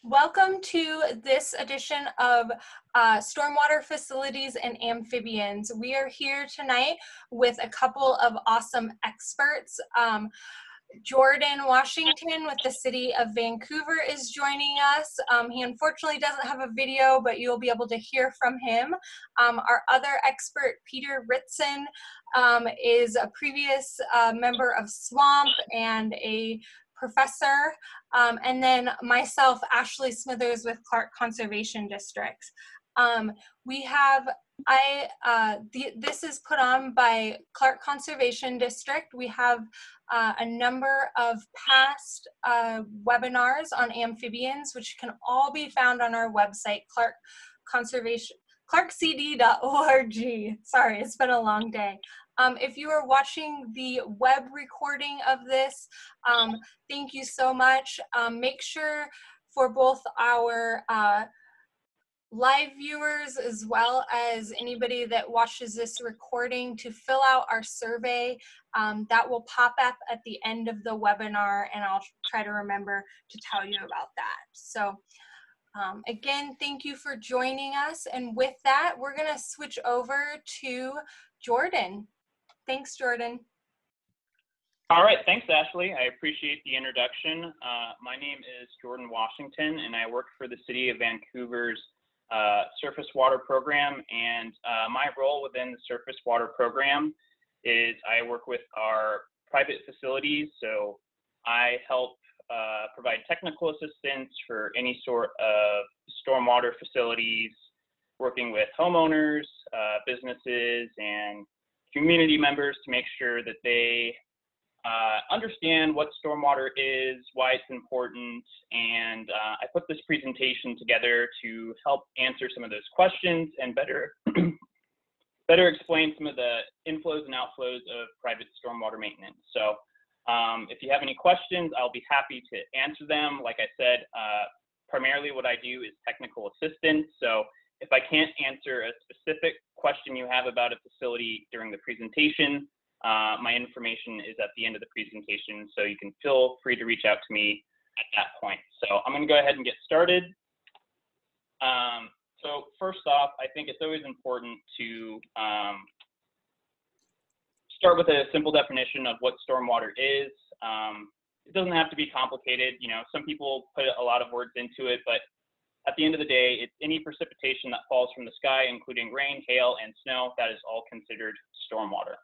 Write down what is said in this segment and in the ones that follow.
Welcome to this edition of Stormwater Facilities and Amphibians. We are here tonight with a couple of awesome experts. Jordan Washington with the City of Vancouver is joining us. He unfortunately doesn't have a video, but you'll be able to hear from him. Our other expert, Peter Ritson, is a previous member of SWAMP and a professor, and then myself, Ashley Smithers with Clark Conservation District. This is put on by Clark Conservation District. We have a number of past webinars on amphibians, which can all be found on our website, clarkcd.org. Sorry, it's been a long day. If you are watching the web recording of this, thank you so much. Make sure for both our live viewers as well as anybody that watches this recording to fill out our survey that will pop up at the end of the webinar, and I'll try to remember to tell you about that. So again, thank you for joining us, and with that we're going to switch over to Jordan. Thanks, Jordan. All right, thanks, Ashley. I appreciate the introduction. My name is Jordan Washington, and I work for the City of Vancouver's surface water program, and my role within the surface water program is I work with our private facilities. So I help provide technical assistance for any sort of stormwater facilities, working with homeowners, businesses, and community members to make sure that they understand what stormwater is, why it's important, and I put this presentation together to help answer some of those questions and better explain some of the inflows and outflows of private stormwater maintenance. So if you have any questions, I'll be happy to answer them. Like I said, primarily what I do is technical assistance. So if I can't answer a specific question you have about a facility during the presentation, my information is at the end of the presentation, so you can feel free to reach out to me at that point. So I'm going to go ahead and get started. So first off, I think it's always important to start with a simple definition of what stormwater is. It doesn't have to be complicated. You know, some people put a lot of words into it, but at the end of the day, it's any precipitation that falls from the sky, including rain, hail, and snow. That is all considered stormwater.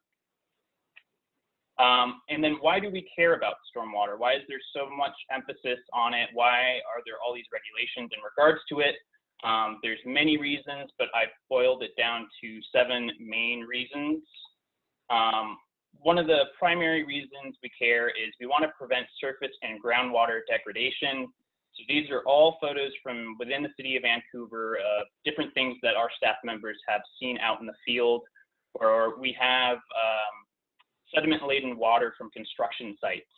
And then why do we care about stormwater? Why is there so much emphasis on it? Why are there all these regulations in regards to it? There's many reasons, but I've boiled it down to 7 main reasons. One of the primary reasons we care is we want to prevent surface and groundwater degradation. So these are all photos from within the City of Vancouver of different things that our staff members have seen out in the field, or we have sediment-laden water from construction sites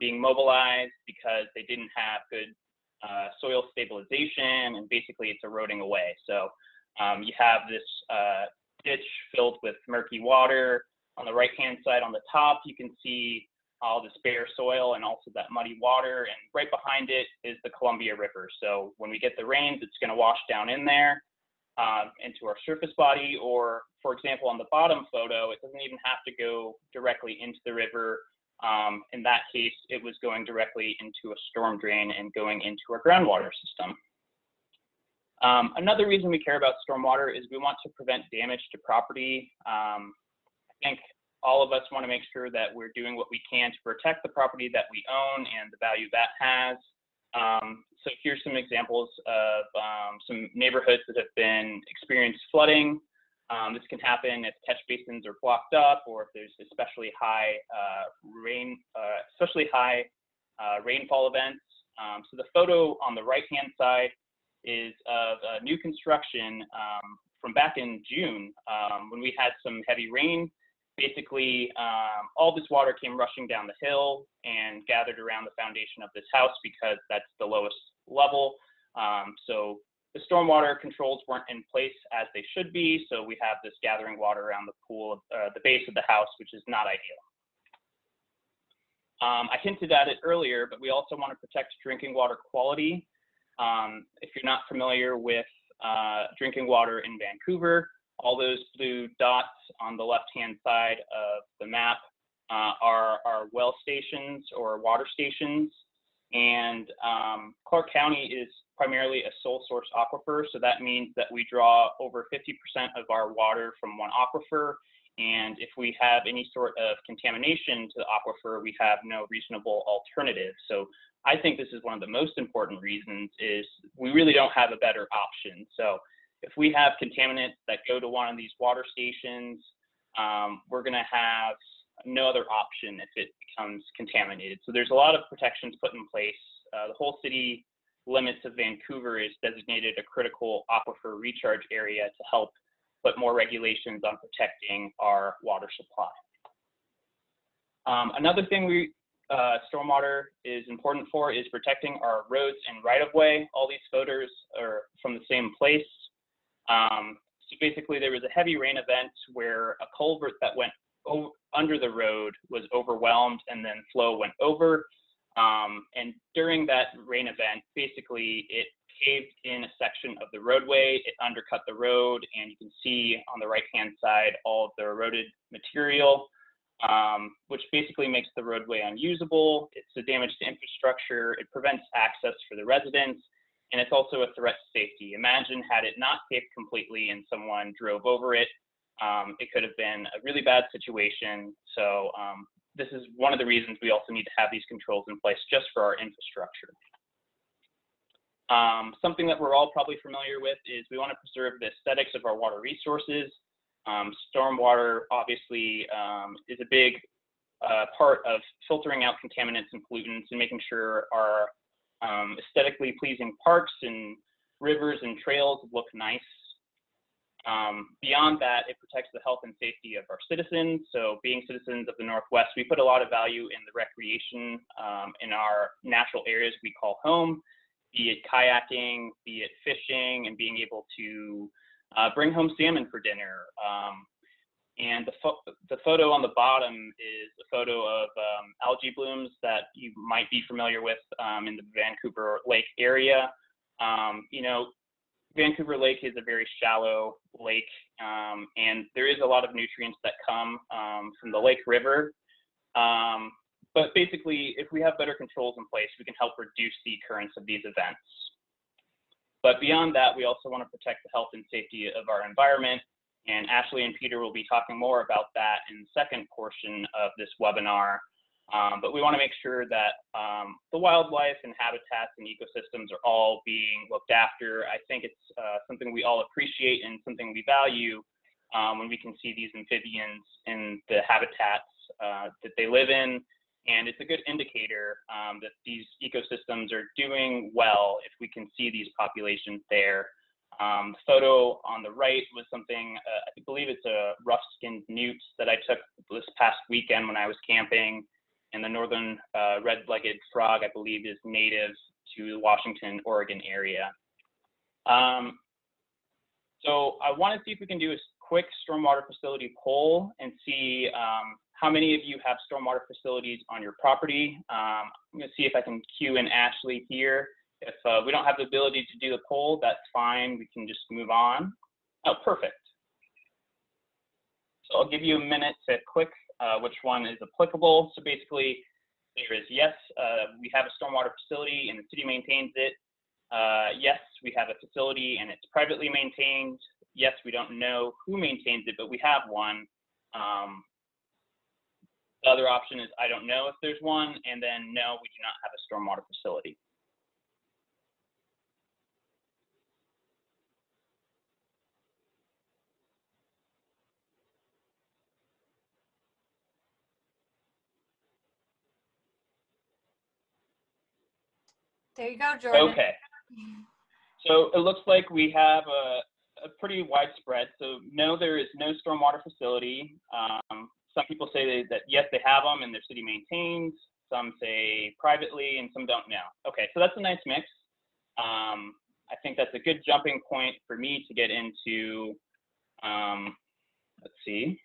being mobilized because they didn't have good soil stabilization, and basically it's eroding away. So you have this ditch filled with murky water. On the right-hand side on the top, you can see all this bare soil and also that muddy water, and right behind it is the Columbia River. So when we get the rains, it's going to wash down in there into our surface body, or for example, on the bottom photo, it doesn't even have to go directly into the river. In that case, it was going directly into a storm drain and going into our groundwater system. Another reason we care about stormwater is we want to prevent damage to property. I think all of us want to make sure that we're doing what we can to protect the property that we own and the value that has. So here's some examples of some neighborhoods that have been experienced flooding. This can happen if catch basins are blocked up, or if there's especially high rainfall events. So the photo on the right-hand side is of new construction from back in June when we had some heavy rain. Basically, all this water came rushing down the hill and gathered around the foundation of this house because that's the lowest level. So the stormwater controls weren't in place as they should be, so we have this gathering water around the pool, the base of the house, which is not ideal. I hinted at it earlier, but we also want to protect drinking water quality. If you're not familiar with drinking water in Vancouver, all those blue dots on the left-hand side of the map are well stations or water stations. And Clark County is primarily a sole source aquifer, so that means that we draw over 50% of our water from one aquifer. And if we have any sort of contamination to the aquifer, we have no reasonable alternative. So I think this is one of the most important reasons is we really don't have a better option. So if we have contaminants that go to one of these water stations, we're going to have no other option if it becomes contaminated. So there's a lot of protections put in place. The whole city limits of Vancouver is designated a critical aquifer recharge area to help put more regulations on protecting our water supply. Another thing stormwater is important for is protecting our roads and right-of-way. All these photos are from the same place. So basically there was a heavy rain event where a culvert that went under the road was overwhelmed and then flow went over. And during that rain event, basically it caved in a section of the roadway, it undercut the road, and you can see on the right-hand side all of the eroded material, which basically makes the roadway unusable. It's a damage to infrastructure, it prevents access for the residents, and it's also a threat to safety. Imagine had it not caved completely and someone drove over it, it could have been a really bad situation. So this is one of the reasons we also need to have these controls in place just for our infrastructure. Something that we're all probably familiar with is we want to preserve the aesthetics of our water resources. Stormwater obviously is a big part of filtering out contaminants and pollutants and making sure our aesthetically pleasing parks and rivers and trails look nice. Beyond that, it protects the health and safety of our citizens. So being citizens of the Northwest, we put a lot of value in the recreation in our natural areas we call home, be it kayaking, be it fishing, and being able to bring home salmon for dinner. And the photo on the bottom is a photo of algae blooms that you might be familiar with in the Vancouver Lake area. You know, Vancouver Lake is a very shallow lake, and there is a lot of nutrients that come from the Lake River. But basically, if we have better controls in place, we can help reduce the occurrence of these events. But beyond that, we also want to protect the health and safety of our environment. And Ashley and Peter will be talking more about that in the second portion of this webinar. But we want to make sure that the wildlife and habitats and ecosystems are all being looked after. I think it's something we all appreciate and something we value when we can see these amphibians in the habitats that they live in. And it's a good indicator that these ecosystems are doing well if we can see these populations there. The photo on the right was something, I believe it's a rough-skinned newt that I took this past weekend when I was camping. And the northern red-legged frog, I believe, is native to the Washington, Oregon area. So I want to see if we can do a quick stormwater facility poll and see how many of you have stormwater facilities on your property. I'm going to see if I can cue in Ashley here. If we don't have the ability to do the poll, that's fine. We can just move on. Oh, perfect. So I'll give you a minute to click which one is applicable. So basically, there is yes, we have a stormwater facility and the city maintains it. Yes, we have a facility and it's privately maintained. Yes, we don't know who maintains it, but we have one. The other option is I don't know if there's one, and then no, we do not have a stormwater facility. There you go, Jordan. Okay. So it looks like we have a pretty widespread. So no, there is no stormwater facility. Some people say that yes, they have them and their city maintains. Some say privately and some don't know. Okay, so that's a nice mix. I think that's a good jumping point for me to get into, let's see,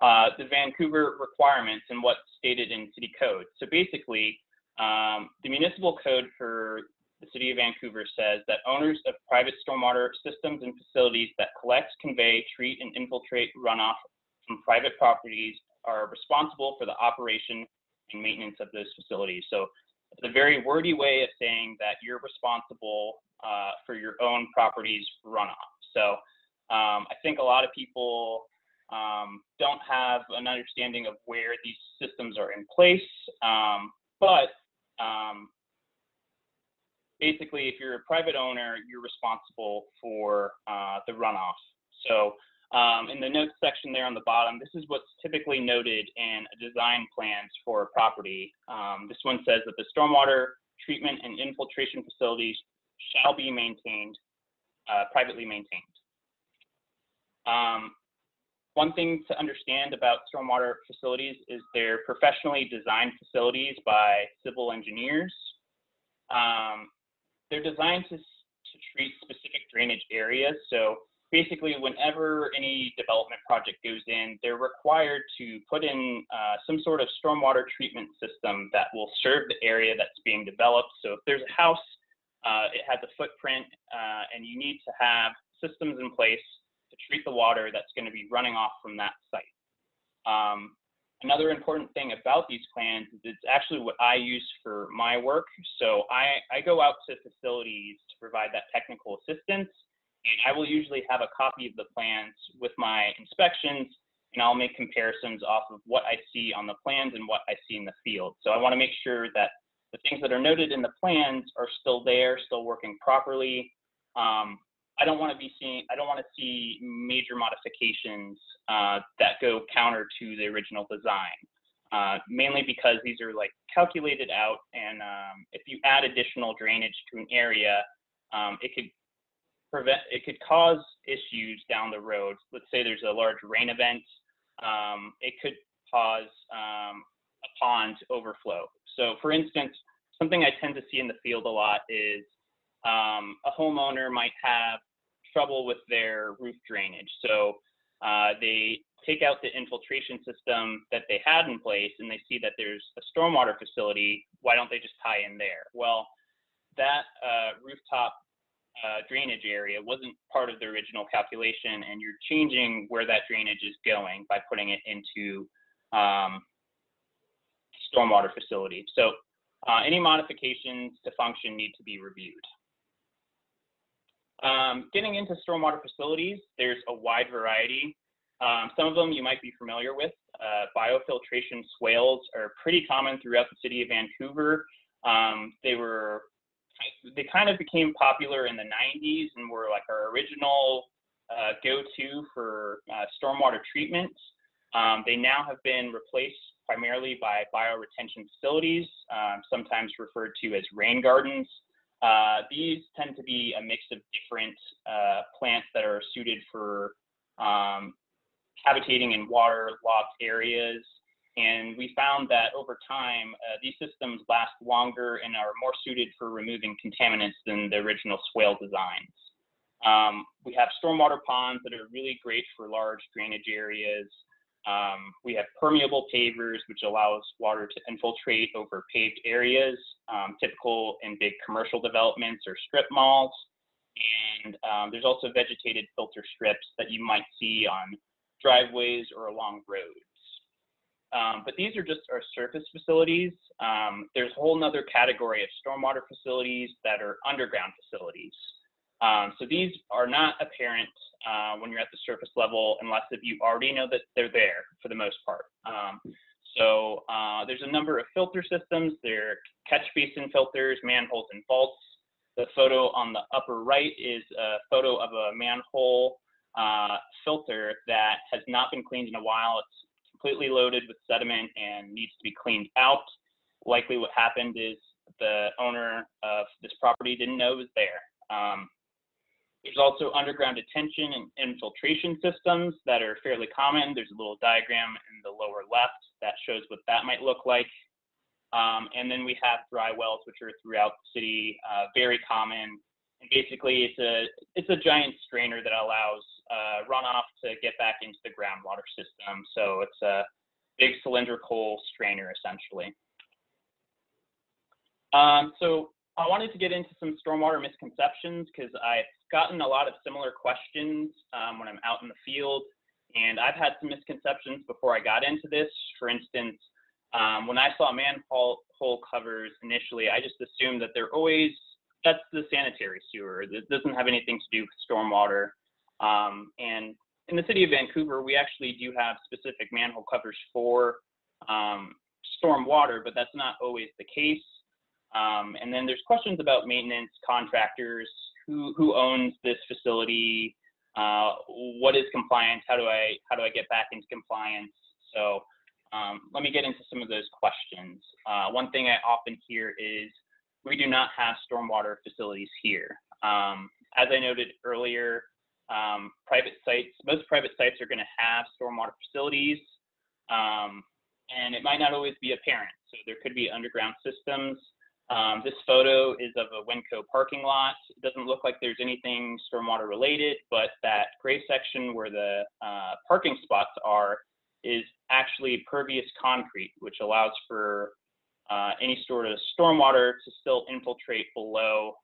the Vancouver requirements and what's stated in city code. So basically, The municipal code for the City of Vancouver says that owners of private stormwater systems and facilities that collect, convey, treat, and infiltrate runoff from private properties are responsible for the operation and maintenance of those facilities. So it's a very wordy way of saying that you're responsible for your own property's runoff. So I think a lot of people don't have an understanding of where these systems are in place, but basically, if you're a private owner, you're responsible for the runoff. So in the notes section there on the bottom, this is what's typically noted in design plans for a property. This one says that the stormwater treatment and infiltration facilities shall be maintained, privately maintained. One thing to understand about stormwater facilities is they're professionally designed facilities by civil engineers. They're designed to treat specific drainage areas. So basically, whenever any development project goes in, they're required to put in some sort of stormwater treatment system that will serve the area that's being developed. So if there's a house, it has a footprint, and you need to have systems in place to treat the water that's going to be running off from that site. Another important thing about these plans is it's actually what I use for my work. So I go out to facilities to provide that technical assistance, and I will usually have a copy of the plans with my inspections, and I'll make comparisons off of what I see on the plans and what I see in the field. So I want to make sure that the things that are noted in the plans are still there, still working properly. I don't want to see major modifications that go counter to the original design, mainly because these are like calculated out, and if you add additional drainage to an area, it could cause issues down the road. Let's say there's a large rain event, it could cause a pond overflow. So for instance, something I tend to see in the field a lot is a homeowner might have trouble with their roof drainage. So they take out the infiltration system that they had in place, and they see that there's a stormwater facility. Why don't they just tie in there? Well, that rooftop drainage area wasn't part of the original calculation, and you're changing where that drainage is going by putting it into stormwater facility. So any modifications to function need to be reviewed. Getting into stormwater facilities, there's a wide variety. Some of them you might be familiar with. Biofiltration swales are pretty common throughout the city of Vancouver. They kind of became popular in the 90s and were like our original go-to for stormwater treatment. They now have been replaced primarily by bioretention facilities, sometimes referred to as rain gardens. These tend to be a mix of different plants that are suited for habitating in waterlogged areas. And we found that over time, these systems last longer and are more suited for removing contaminants than the original swale designs. We have stormwater ponds that are really great for large drainage areas. We have permeable pavers, which allows water to infiltrate over paved areas, typical in big commercial developments or strip malls. And there's also vegetated filter strips that you might see on driveways or along roads. But these are just our surface facilities. There's a whole nother category of stormwater facilities that are underground facilities. So these are not apparent when you're at the surface level, unless if you already know that they're there for the most part. There's a number of filter systems. There are catch basin filters, manholes, and vaults. The photo on the upper right is a photo of a manhole filter that has not been cleaned in a while. It's completely loaded with sediment and needs to be cleaned out. Likely what happened is the owner of this property didn't know it was there. There's also underground detention and infiltration systems that are fairly common. There's a little diagram in the lower left that shows what that might look like. And then we have dry wells, which are throughout the city, very common. And basically, it's a giant strainer that allows runoff to get back into the groundwater system. So it's a big cylindrical strainer, essentially. So I wanted to get into some stormwater misconceptions because I've gotten a lot of similar questions when I'm out in the field, and I've had some misconceptions before I got into this. For instance, when I saw manhole covers initially, I just assumed that that's the sanitary sewer. It doesn't have anything to do with stormwater. And in the city of Vancouver, we actually do have specific manhole covers for stormwater, but that's not always the case. And then there's questions about maintenance, contractors, who owns this facility, what is compliance, how do I get back into compliance? So let me get into some of those questions. One thing I often hear is we do not have stormwater facilities here. As I noted earlier, most private sites are going to have stormwater facilities, and it might not always be apparent. So there could be underground systems. This photo is of a Winco parking lot. It doesn't look like there's anything stormwater related, but that gray section where the parking spots are is actually pervious concrete, which allows for any sort of stormwater to still infiltrate below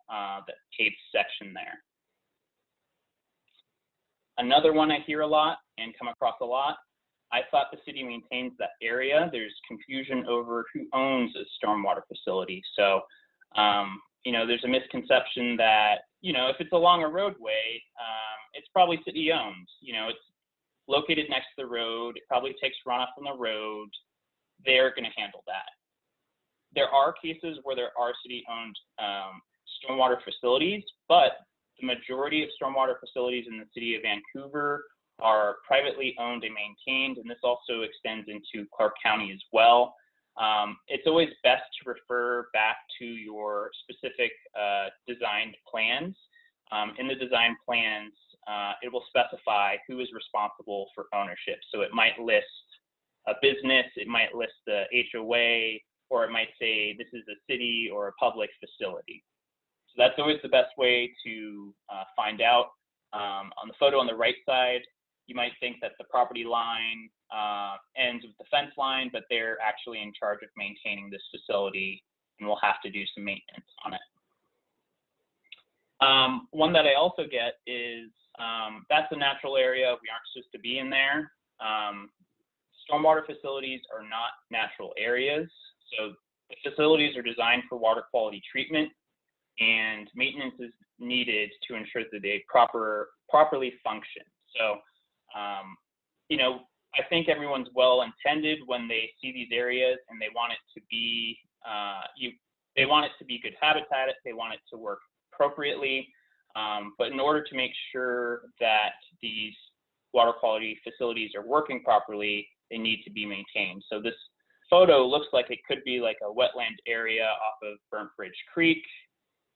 the paved section there. Another one I hear a lot and come across a lot, I thought the city maintains that area. There's confusion over who owns a stormwater facility. So, there's a misconception that, if it's along a roadway, it's probably city owned. It's located next to the road. It probably takes runoff from the road. They're going to handle that. There are cases where there are city-owned stormwater facilities, but the majority of stormwater facilities in the city of Vancouver are privately owned and maintained, and this also extends into Clark County as well. It's always best to refer back to your specific designed plans. In the design plans, it will specify who is responsible for ownership. So it might list a business, it might list the HOA, or it might say this is a city or a public facility. So that's always the best way to find out. On the photo on the right side, you might think that the property line ends with the fence line, but they're actually in charge of maintaining this facility and will have to do some maintenance on it. One that I also get is that's a natural area. We aren't supposed to be in there. Stormwater facilities are not natural areas. So the facilities are designed for water quality treatment, and maintenance is needed to ensure that they properly function. So, I think everyone's well intended when they see these areas and they want it to be they want it to be good habitat. They want it to work appropriately. But in order to make sure that these water quality facilities are working properly, they need to be maintained. So this photo looks like it could be like a wetland area off of Burnt Bridge Creek.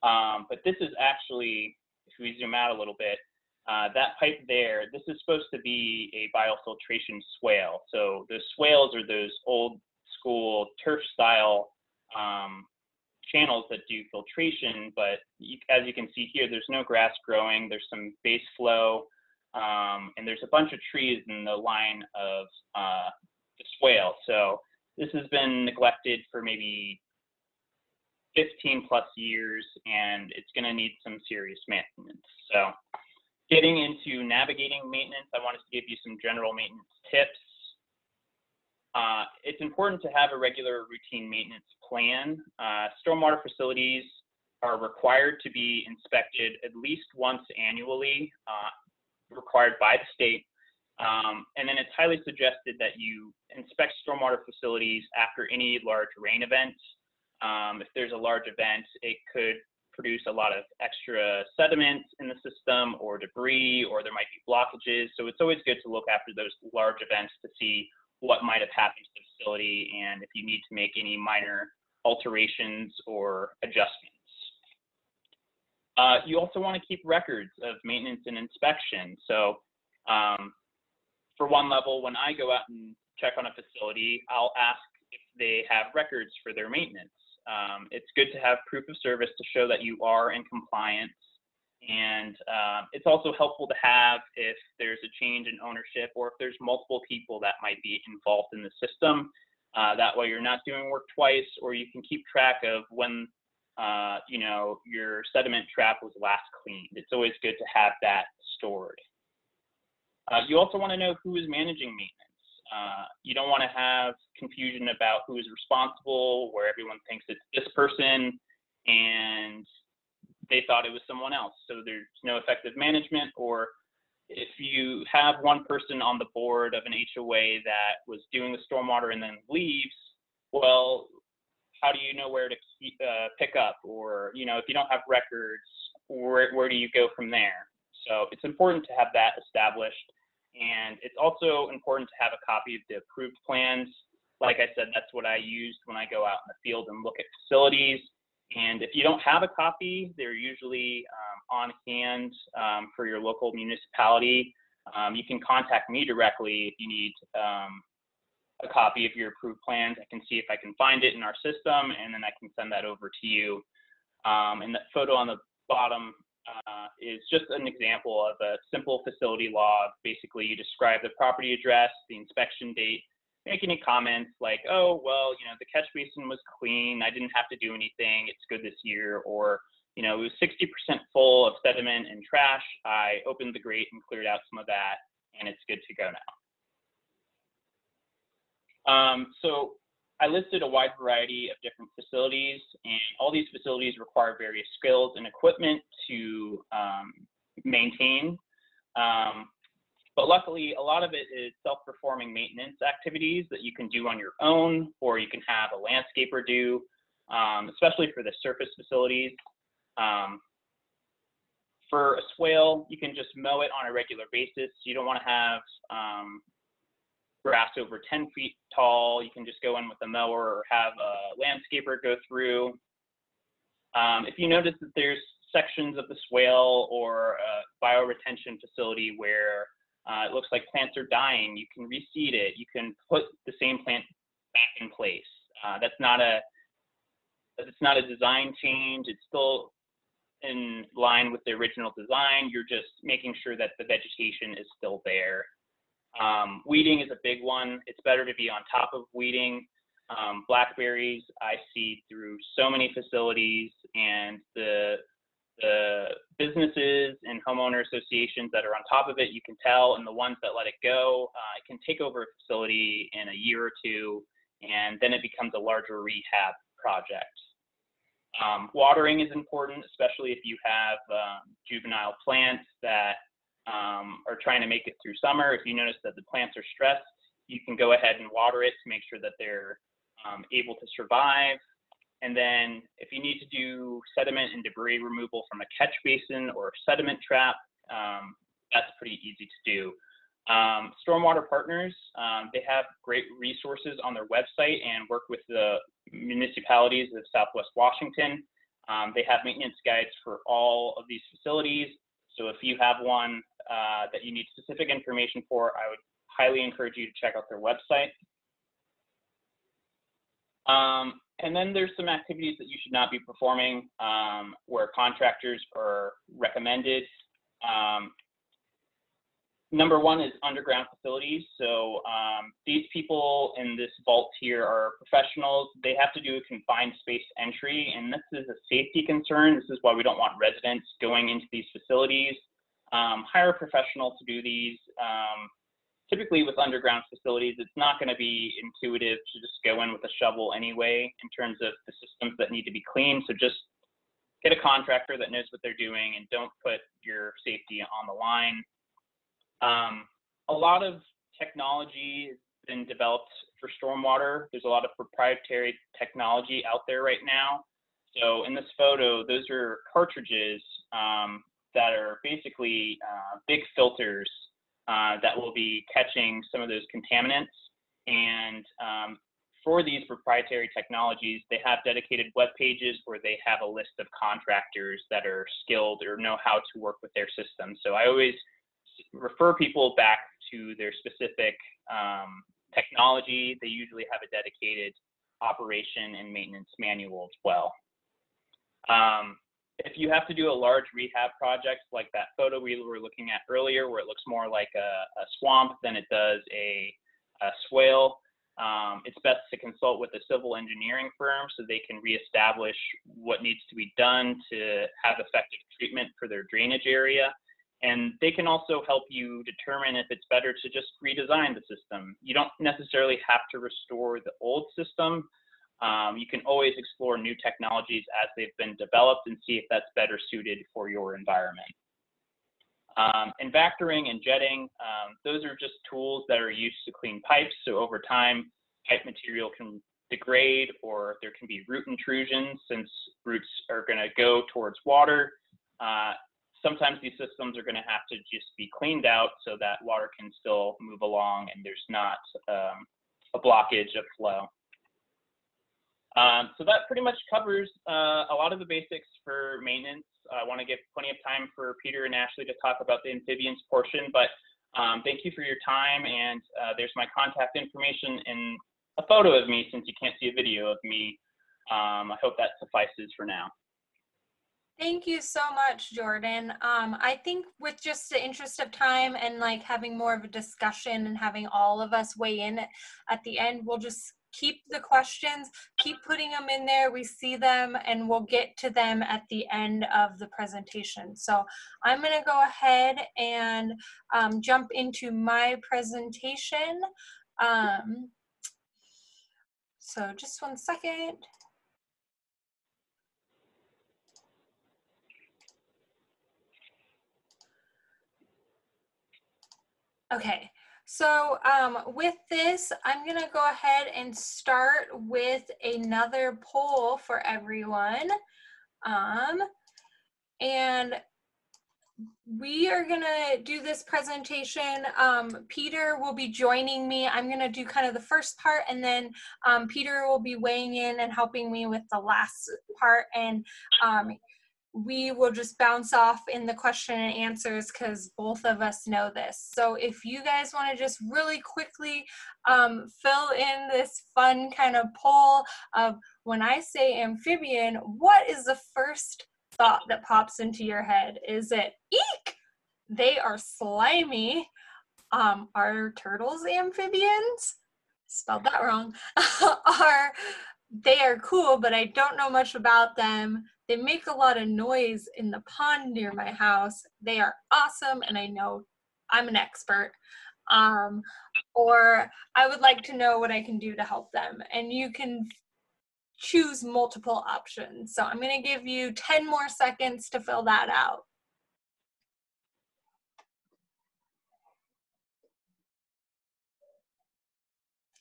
But this is actually, if we zoom out a little bit, that pipe there, this is supposed to be a biofiltration swale. So the swales are those old school turf style channels that do filtration, but as you can see here, there's no grass growing, there's some base flow, and there's a bunch of trees in the line of the swale. So this has been neglected for maybe 15 plus years, and it's going to need some serious maintenance. So getting into navigating maintenance, I wanted to give you some general maintenance tips. It's important to have a regular routine maintenance plan. Stormwater facilities are required to be inspected at least once annually, required by the state. And then it's highly suggested that you inspect stormwater facilities after any large rain event. If there's a large event, it could produce a lot of extra sediment in the system or debris, or there might be blockages. So it's always good to look after those large events to see what might have happened to the facility and if you need to make any minor alterations or adjustments. You also want to keep records of maintenance and inspection. So for one level, when I go out and check on a facility, I'll ask if they have records for their maintenance. It's good to have proof of service to show that you are in compliance. And it's also helpful to have if there's a change in ownership or if there's multiple people that might be involved in the system. That way you're not doing work twice, or you can keep track of when you know, your sediment trap was last cleaned. It's always good to have that stored. You also want to know who is managing maintenance. You don't want to have confusion about who is responsible, where everyone thinks it's this person and they thought it was someone else. So there's no effective management. Or if you have one person on the board of an HOA that was doing the stormwater and then leaves, well, how do you know where to pick up? Or, you know, if you don't have records, where do you go from there? So it's important to have that established. And it's also important to have a copy of the approved plans. Like I said, that's what I used when I go out in the field and look at facilities. And if you don't have a copy, they're usually on hand for your local municipality. You can contact me directly if you need a copy of your approved plans. I can see if I can find it in our system, and then I can send that over to you. And that photo on the bottom is just an example of a simple facility log. Basically, you describe the property address, the inspection date, make any comments like, oh, well, you know, the catch basin was clean, I didn't have to do anything, it's good this year. Or, you know, it was 60% full of sediment and trash, I opened the grate and cleared out some of that, and it's good to go now. So I listed a wide variety of different facilities, and all these facilities require various skills and equipment to maintain. But luckily, a lot of it is self-performing maintenance activities that you can do on your own, or you can have a landscaper do, especially for the surface facilities. For a swale, you can just mow it on a regular basis. You don't want to have grass over 10 feet tall. You can just go in with a mower or have a landscaper go through. If you notice that there's sections of the swale or a bioretention facility where it looks like plants are dying, you can reseed it. You can put the same plant back in place. That's not a design change. It's still in line with the original design. You're just making sure that the vegetation is still there. Weeding is a big one. It's better to be on top of weeding. Blackberries I see through so many facilities, and the businesses and homeowner associations that are on top of it, you can tell, and the ones that let it go, it can take over a facility in a year or two, and then it becomes a larger rehab project. Watering is important, especially if you have juvenile plants that are trying to make it through summer. If you notice that the plants are stressed, you can go ahead and water it to make sure that they're able to survive. And then if you need to do sediment and debris removal from a catch basin or a sediment trap, that's pretty easy to do. Stormwater Partners, they have great resources on their website and work with the municipalities of Southwest Washington. They have maintenance guides for all of these facilities. So if you have one that you need specific information for, I would highly encourage you to check out their website. And then there's some activities that you should not be performing where contractors are recommended. Number one is underground facilities. So these people in this vault here are professionals. They have to do a confined space entry, and this is a safety concern. This is why we don't want residents going into these facilities. Hire a professional to do these. Typically with underground facilities, it's not going to be intuitive to just go in with a shovel anyway in terms of the systems that need to be cleaned. So just get a contractor that knows what they're doing and don't put your safety on the line. A lot of technology has been developed for stormwater. There's a lot of proprietary technology out there right now. So in this photo, those are cartridges that are basically big filters that will be catching some of those contaminants. And for these proprietary technologies, they have dedicated web pages where they have a list of contractors that are skilled or know how to work with their system. So I always refer people back to their specific technology. They usually have a dedicated operation and maintenance manual as well. If you have to do a large rehab project like that photo we were looking at earlier, where it looks more like a swamp than it does a swale, it's best to consult with a civil engineering firm so they can reestablish what needs to be done to have effective treatment for their drainage area. And they can also help you determine if it's better to just redesign the system. You don't necessarily have to restore the old system. You can always explore new technologies as they've been developed and see if that's better suited for your environment. And vectoring and jetting, those are just tools that are used to clean pipes. So over time, pipe material can degrade, or there can be root intrusions since roots are going to go towards water. Sometimes these systems are going to have to just be cleaned out so that water can still move along and there's not a blockage of flow. So that pretty much covers a lot of the basics for maintenance. I want to give plenty of time for Peter and Ashley to talk about the amphibians portion, but thank you for your time, and there's my contact information and a photo of me since you can't see a video of me. I hope that suffices for now. Thank you so much, Jordan. I think with just the interest of time and like having more of a discussion and having all of us weigh in at the end, we'll just keep the questions, keep putting them in there. We see them and we'll get to them at the end of the presentation. So I'm going to go ahead and jump into my presentation. So just one second. Okay, so with this, I'm gonna go ahead and start with another poll for everyone. And we are gonna do this presentation. Peter will be joining me. I'm gonna do kind of the first part, and then Peter will be weighing in and helping me with the last part. And we will just bounce off in the question and answers because both of us know this. So if you guys want to just really quickly fill in this fun kind of poll of when I say amphibian, what is the first thought that pops into your head? Is it, eek, they are slimy? Are turtles amphibians? Spelled that wrong. They are cool, but I don't know much about them. They make a lot of noise in the pond near my house. They are awesome, and I know I'm an expert. Or I would like to know what I can do to help them. And you can choose multiple options. So I'm going to give you 10 more seconds to fill that out.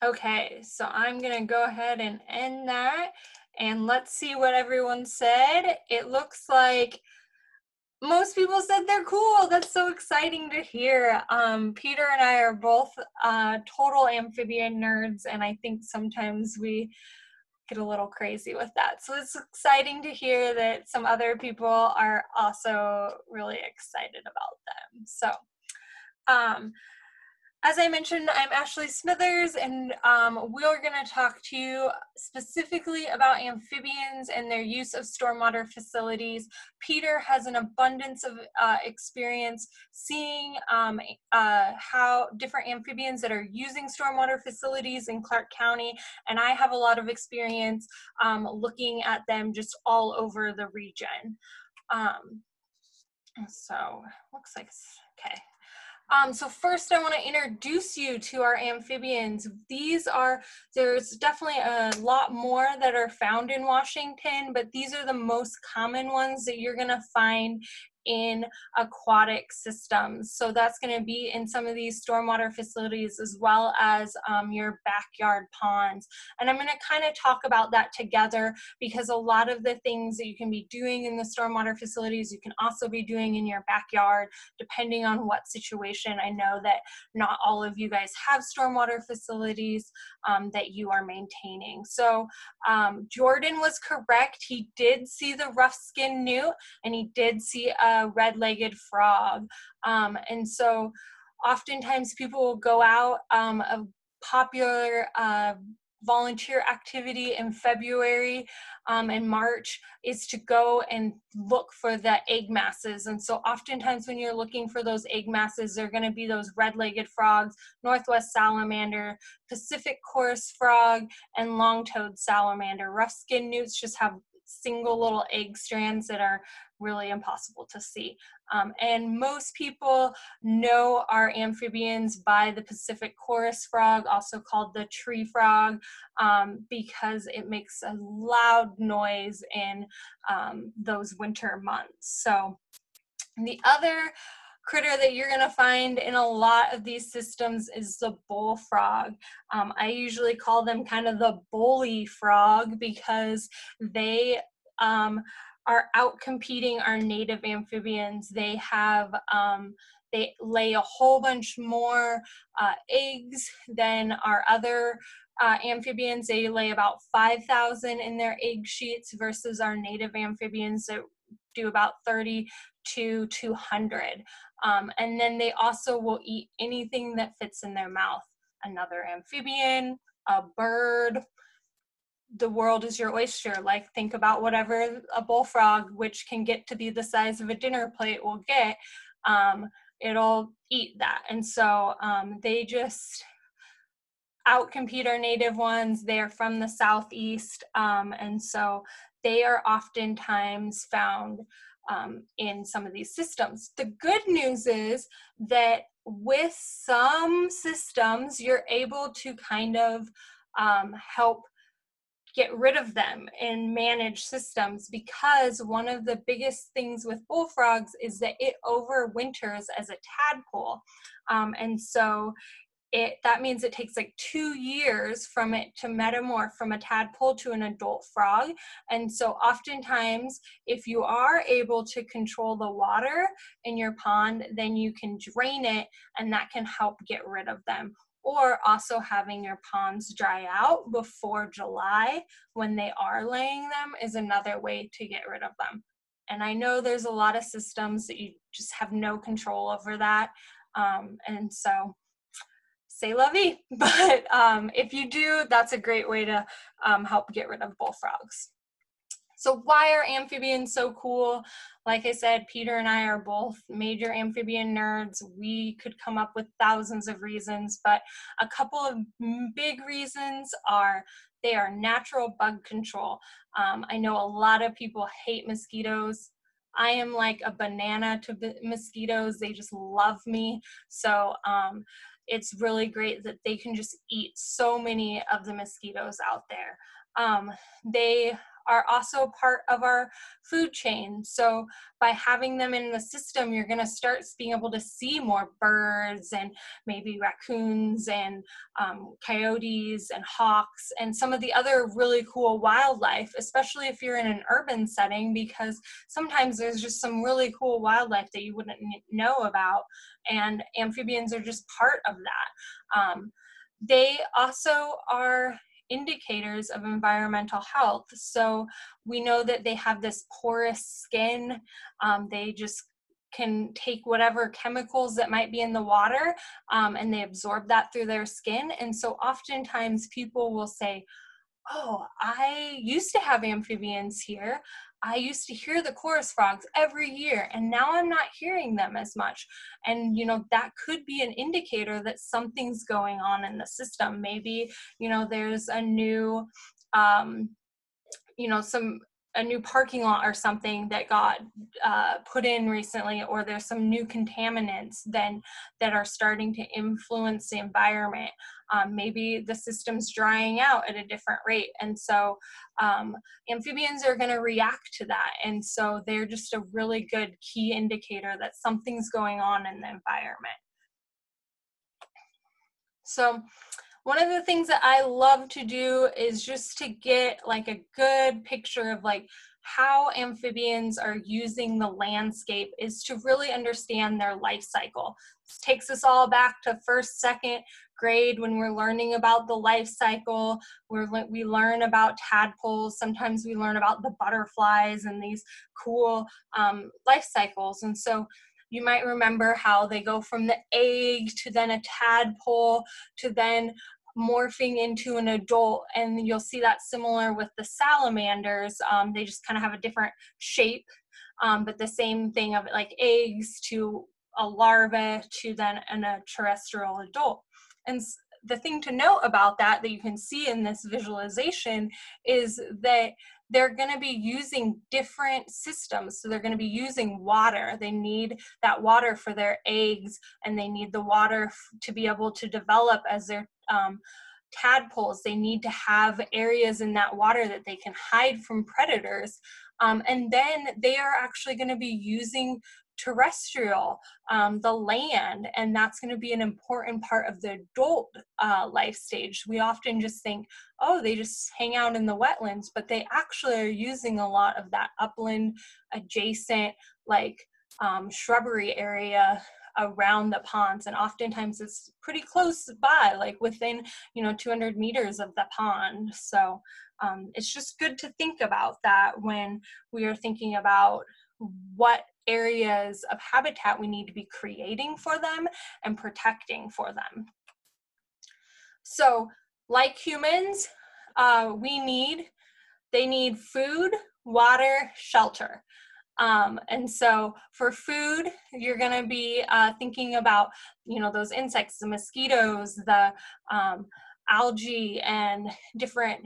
Okay, so I'm going to go ahead and end that. And let's see what everyone said. It looks like most people said they're cool. That's so exciting to hear. Peter and I are both total amphibian nerds, and I think sometimes we get a little crazy with that. So it's exciting to hear that some other people are also really excited about them. So as I mentioned, I'm Ashley Smithers, and we're going to talk to you specifically about amphibians and their use of stormwater facilities. Peter has an abundance of experience seeing how different amphibians that are using stormwater facilities in Clark County, and I have a lot of experience looking at them just all over the region. So looks like, okay. So first I want to introduce you to our amphibians. There's definitely a lot more that are found in Washington, but these are the most common ones that you're going to find in aquatic systems. So that's going to be in some of these stormwater facilities as well as your backyard ponds. And I'm going to kind of talk about that together because a lot of the things that you can be doing in the stormwater facilities, you can also be doing in your backyard, depending on what situation. I know that not all of you guys have stormwater facilities that you are maintaining. So Jordan was correct. He did see the rough-skinned newt, and he did see a red-legged frog. And so oftentimes people will go out, a popular volunteer activity in February and March is to go and look for the egg masses. And so oftentimes when you're looking for those egg masses, they're going to be those red-legged frogs, northwest salamander, Pacific chorus frog, and long-toed salamander. Rough-skinned newts just have single little egg strands that are really impossible to see. And most people know our amphibians by the Pacific chorus frog, also called the tree frog, because it makes a loud noise in those winter months. So the other critter that you're going to find in a lot of these systems is the bullfrog. I usually call them kind of the bully frog because they are out competing our native amphibians. They have they lay a whole bunch more eggs than our other amphibians. They lay about 5,000 in their egg sheets versus our native amphibians that do about 30 to 200. And then they also will eat anything that fits in their mouth. Another amphibian, a bird. The world is your oyster. Like, think about whatever a bullfrog, which can get to be the size of a dinner plate, will get. It'll eat that. And so they just outcompete our native ones. They're from the southeast, and so they are oftentimes found in some of these systems. The good news is that with some systems, you're able to kind of help get rid of them and manage systems, because one of the biggest things with bullfrogs is that it overwinters as a tadpole. And so that means it takes like 2 years from it to metamorph from a tadpole to an adult frog. And so oftentimes, if you are able to control the water in your pond, then you can drain it, and that can help get rid of them. Or also having your ponds dry out before July when they are laying them is another way to get rid of them. And I know there's a lot of systems that you just have no control over that. And so c'est la vie. But if you do, that's a great way to help get rid of bullfrogs. So why are amphibians so cool? Like I said, Peter and I are both major amphibian nerds. We could come up with thousands of reasons, but a couple of big reasons are they are natural bug control. I know a lot of people hate mosquitoes. I am like a banana to mosquitoes. They just love me. So it's really great that they can just eat so many of the mosquitoes out there. They are also part of our food chain. So by having them in the system, you're going to start being able to see more birds and maybe raccoons and coyotes and hawks and some of the other really cool wildlife, especially if you're in an urban setting, because sometimes there's just some really cool wildlife that you wouldn't know about, and amphibians are just part of that. They also are indicators of environmental health. So we know that they have this porous skin. They just can take whatever chemicals that might be in the water and they absorb that through their skin. And so oftentimes people will say, oh, I used to have amphibians here. I used to hear the chorus frogs every year, and now I'm not hearing them as much. And, you know, that could be an indicator that something's going on in the system. Maybe, you know, there's a new, you know, a new parking lot or something that got put in recently, or there's some new contaminants then that are starting to influence the environment. Maybe the system's drying out at a different rate. And so amphibians are gonna react to that. And so they're just a really good key indicator that something's going on in the environment. So one of the things that I love to do is just to get like a good picture of like how amphibians are using the landscape, is to really understand their life cycle. This takes us all back to first, second grade when we're learning about the life cycle. We learn about tadpoles. Sometimes we learn about the butterflies and these cool life cycles. And so you might remember how they go from the egg to then a tadpole to then morphing into an adult. And you'll see that similar with the salamanders. They just kind of have a different shape, but the same thing of like eggs to a larva to then a terrestrial adult. And the thing to note about that you can see in this visualization is that they're going to be using different systems. So they're going to be using water. They need that water for their eggs, and they need the water to be able to develop as their tadpoles. They need to have areas in that water that they can hide from predators. And then they are actually going to be using terrestrial, the land, and that's going to be an important part of the adult life stage. We often just think, oh, they just hang out in the wetlands, but they actually are using a lot of that upland adjacent, like shrubbery area around the ponds, and oftentimes it's pretty close by, like within 200 meters of the pond. So it's just good to think about that when we are thinking about what areas of habitat we need to be creating for them and protecting for them. So like humans, they need food, water, shelter. And so for food, you're going to be thinking about, those insects, the mosquitoes, the algae, and different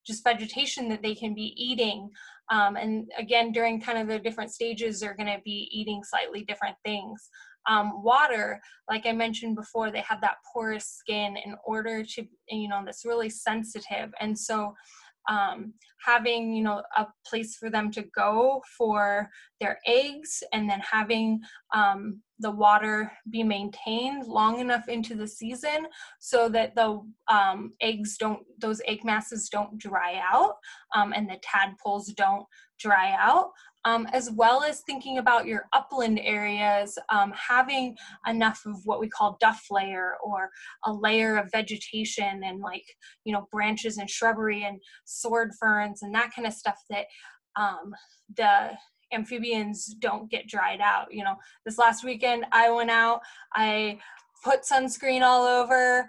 just vegetation that they can be eating. And again, during kind of the different stages, they're going to be eating slightly different things. Water, like I mentioned before, they have that porous skin in order to, that's really sensitive. And so having, a place for them to go for their eggs, and then having the water be maintained long enough into the season so that the those egg masses don't dry out, and the tadpoles don't dry out. As well as thinking about your upland areas, having enough of what we call duff layer, or a layer of vegetation and branches and shrubbery and sword ferns and that kind of stuff, that the amphibians don't get dried out. This last weekend I went out, I put sunscreen all over,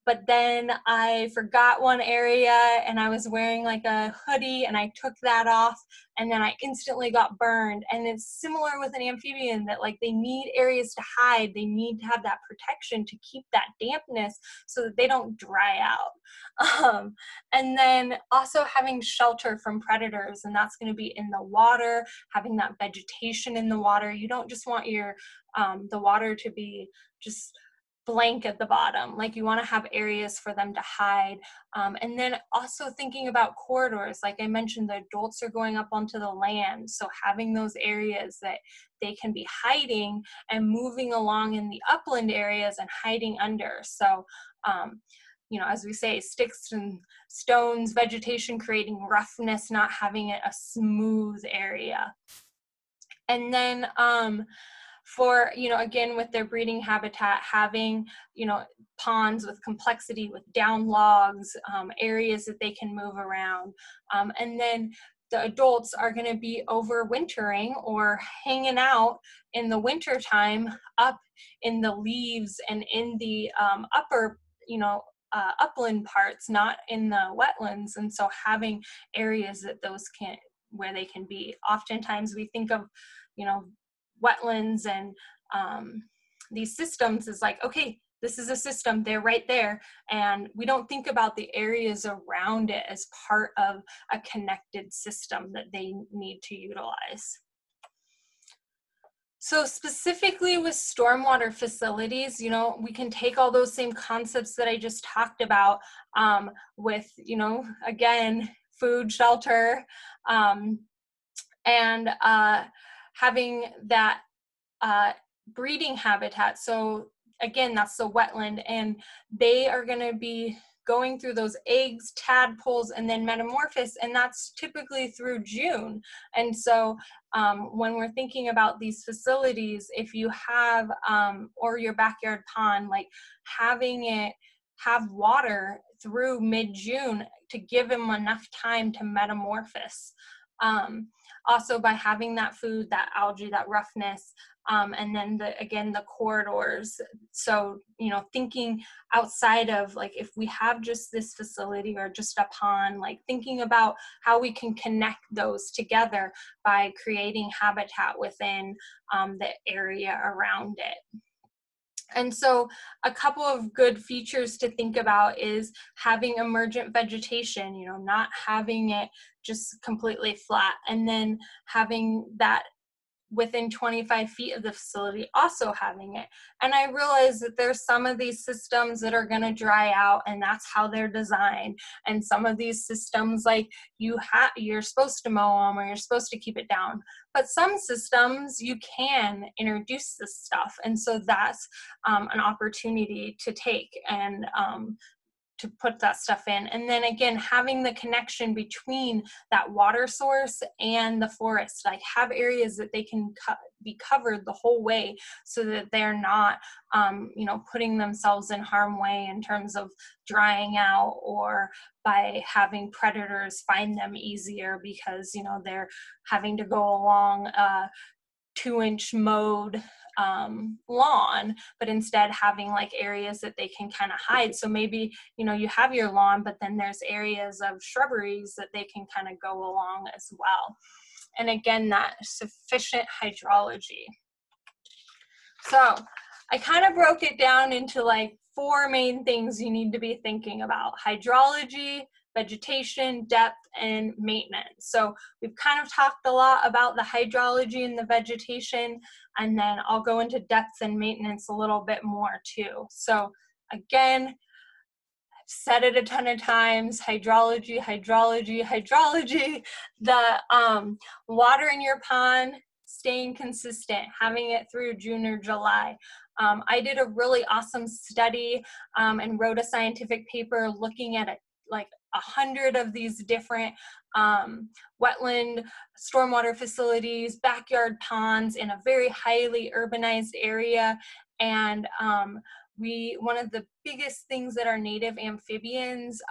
but then I forgot one area and I was wearing like a hoodie and I took that off and then I instantly got burned. And it's similar with an amphibian, that they need areas to hide. They need to have that protection to keep that dampness so that they don't dry out. And then also having shelter from predators, and that's going to be in the water, having that vegetation in the water. You don't just want the water to be just blank at the bottom. You want to have areas for them to hide. And then also thinking about corridors. Like I mentioned, the adults are going up onto the land, so having those areas that they can be hiding and moving along in the upland areas and hiding under. So as we say, sticks and stones, vegetation creating roughness, not having it a smooth area. And then for, again, with their breeding habitat, having, ponds with complexity, with down logs, areas that they can move around. And then the adults are going to be overwintering or hanging out in the winter time up in the leaves and in the upper, upland parts, not in the wetlands. And so having areas that where they can be. Oftentimes we think of, wetlands and these systems is okay, this is a system, they're right there, and we don't think about the areas around it as part of a connected system that they need to utilize. So specifically with stormwater facilities, we can take all those same concepts that I just talked about with, again, food, shelter, and having that breeding habitat. So again, that's the wetland, and they are going to be going through those eggs, tadpoles, and then metamorphosis, and that's typically through June. And so when we're thinking about these facilities, if you have, or your backyard pond, having it have water through mid-June to give them enough time to metamorphose. Also by having that food, that algae, that roughness, and then again, the corridors. So, you know, thinking outside of like, if we have just this facility or just a pond, like thinking about how we can connect those together by creating habitat within the area around it. And so a couple of good features to think about is having emergent vegetation, you know, not having it just completely flat, and then having that within 25 feet of the facility also having it. And I realize that there's some of these systems that are going to dry out, and that's how they're designed. And some of these systems, like you're supposed to mow them or you're supposed to keep it down. But some systems you can introduce this stuff, and so that's an opportunity to take and to put that stuff in. And then again, having the connection between that water source and the forest, like have areas that they can be covered the whole way so that they're not, you know, putting themselves in harm's way in terms of drying out, or by having predators find them easier because, you know, they're having to go along 2-inch mowed lawn, but instead having like areas that they can kind of hide. So maybe, you know, you have your lawn, but then there's areas of shrubberies that they can kind of go along as well. And again, that sufficient hydrology. So I kind of broke it down into like 4 main things you need to be thinking about: hydrology, vegetation, depth, and maintenance. So we've kind of talked a lot about the hydrology and the vegetation, and then I'll go into depth and maintenance a little bit more too. So again, I've said it a ton of times: hydrology, hydrology, hydrology. The water in your pond, staying consistent, having it through June or July. I did a really awesome study and wrote a scientific paper looking at like 100 of these different wetland stormwater facilities, backyard ponds in a very highly urbanized area. And one of the biggest things that our native amphibians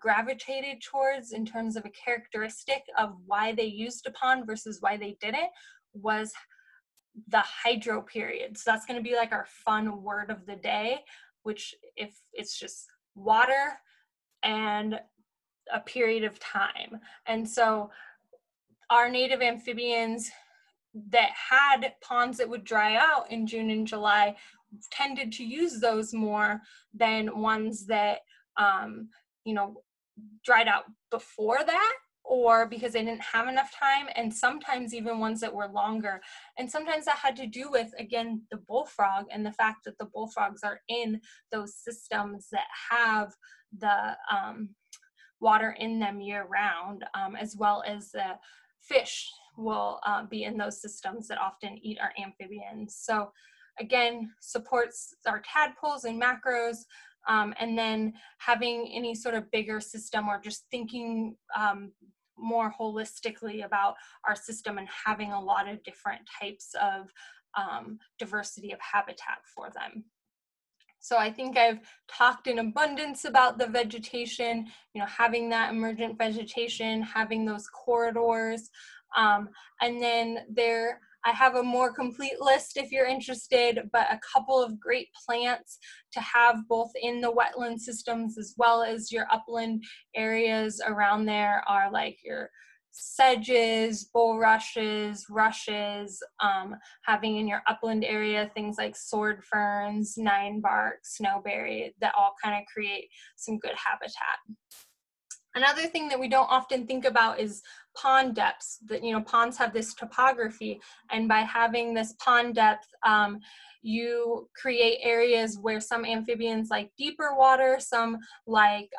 gravitated towards in terms of a characteristic of why they used a pond versus why they didn't was the hydro period. So that's going to be like our fun word of the day, which if it's just water and a period of time. And so our native amphibians that had ponds that would dry out in June and July tended to use those more than ones that, you know, dried out before that, or because they didn't have enough time, and sometimes even ones that were longer. And sometimes that had to do with, again, the bullfrog and the fact that the bullfrogs are in those systems that have the water in them year round, as well as the fish will be in those systems that often eat our amphibians. So again, supports our tadpoles and macros, and then having any sort of bigger system, or just thinking more holistically about our system and having a lot of different types of diversity of habitat for them. So I think I've talked in abundance about the vegetation, you know, having that emergent vegetation, having those corridors, and then I have a more complete list if you're interested, but a couple of great plants to have both in the wetland systems as well as your upland areas around there are like your sedges, bulrushes, rushes, having in your upland area things like sword ferns, ninebark, snowberry, that all kind of create some good habitat. Another thing that we don't often think about is pond depths. That, you know, ponds have this topography, and by having this pond depth, you create areas where some amphibians like deeper water, some like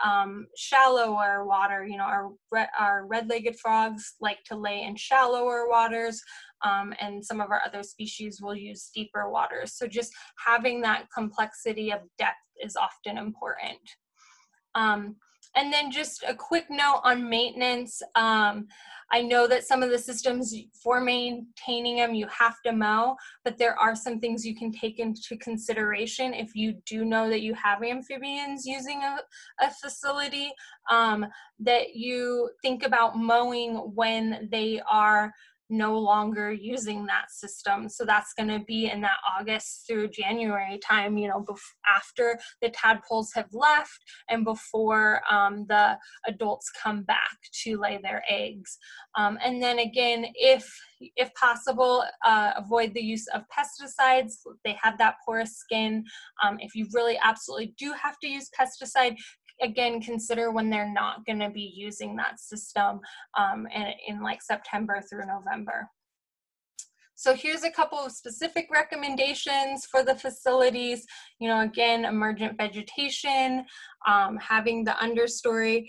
shallower water. You know, our red-legged frogs like to lay in shallower waters, and some of our other species will use deeper waters. So just having that complexity of depth is often important. And then just a quick note on maintenance. I know that some of the systems, for maintaining them, you have to mow, but there are some things you can take into consideration if you do know that you have amphibians using a facility, that you think about mowing when they are no longer using that system. So that's going to be in that August through January time, you know, after the tadpoles have left and before the adults come back to lay their eggs. And then again, if possible, avoid the use of pesticides. They have that porous skin. If you really absolutely do have to use pesticide, again, consider when they're not going to be using that system in like September through November. So here's a couple of specific recommendations for the facilities. You know, again, emergent vegetation, having the understory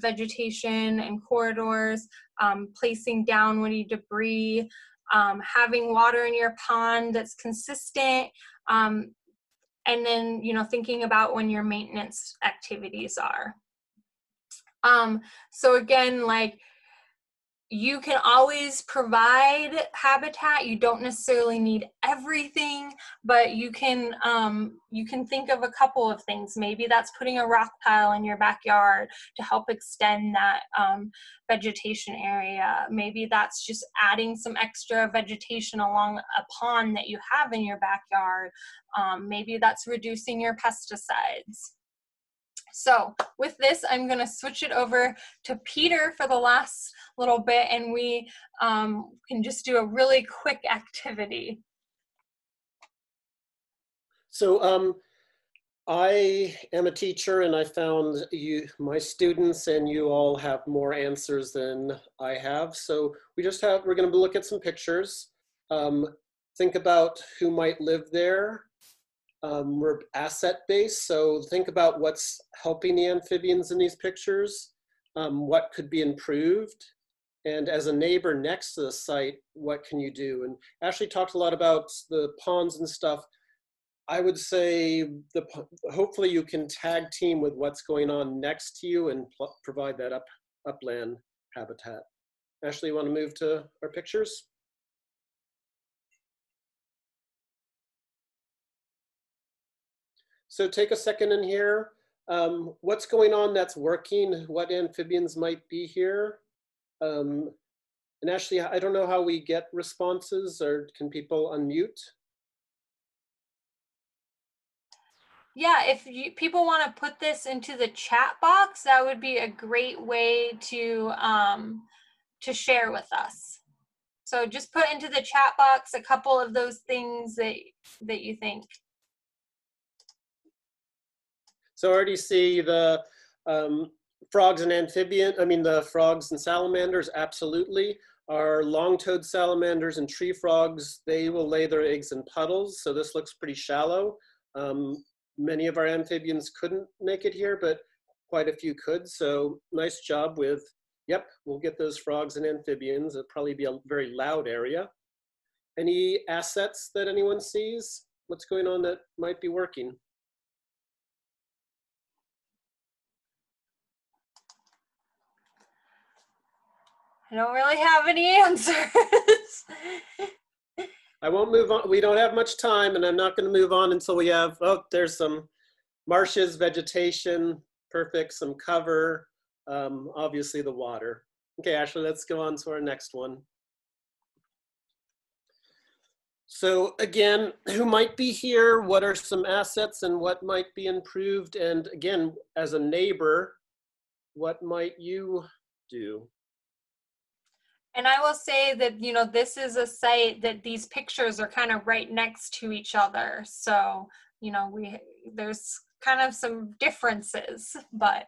vegetation and corridors, placing down woody debris, having water in your pond that's consistent, and then, you know, thinking about when your maintenance activities are. So again, like, you can always provide habitat. You don't necessarily need everything, but you can think of a couple of things. Maybe that's putting a rock pile in your backyard to help extend that vegetation area. Maybe that's just adding some extra vegetation along a pond that you have in your backyard. Maybe that's reducing your pesticides. So with this, I'm going to switch it over to Peter for the last little bit, and we can just do a really quick activity. So I am a teacher, and I found my students and you all have more answers than I have. So we're going to look at some pictures. Think about who might live there. We're asset-based, so think about what's helping the amphibians in these pictures, what could be improved, and as a neighbor next to the site, what can you do? And Ashley talked a lot about the ponds and stuff. I would say hopefully you can tag team with what's going on next to you and provide that upland habitat. Ashley, you want to move to our pictures? So take a second in here. What's going on that's working? What amphibians might be here? And Ashley, I don't know how we get responses, or can people unmute? Yeah, if people want to put this into the chat box, that would be a great way to share with us. So just put into the chat box a couple of those things that you think. So I already see the frogs and the frogs and salamanders, absolutely. Our long-toed salamanders and tree frogs, they will lay their eggs in puddles. So this looks pretty shallow. Many of our amphibians couldn't make it here, but quite a few could. So nice job with, yep, we'll get those frogs and amphibians. It'll probably be a very loud area. Any assets that anyone sees? What's going on that might be working? I don't really have any answers. I won't move on. We don't have much time, and I'm not going to move on until we have, oh, there's some marshes, vegetation, perfect, some cover, obviously the water. Okay, Ashley, let's go on to our next one. So again, who might be here? What are some assets and what might be improved? And again, as a neighbor, what might you do? And I will say that, you know, this is a site that these pictures are kind of right next to each other. So, you know, there's kind of some differences, but.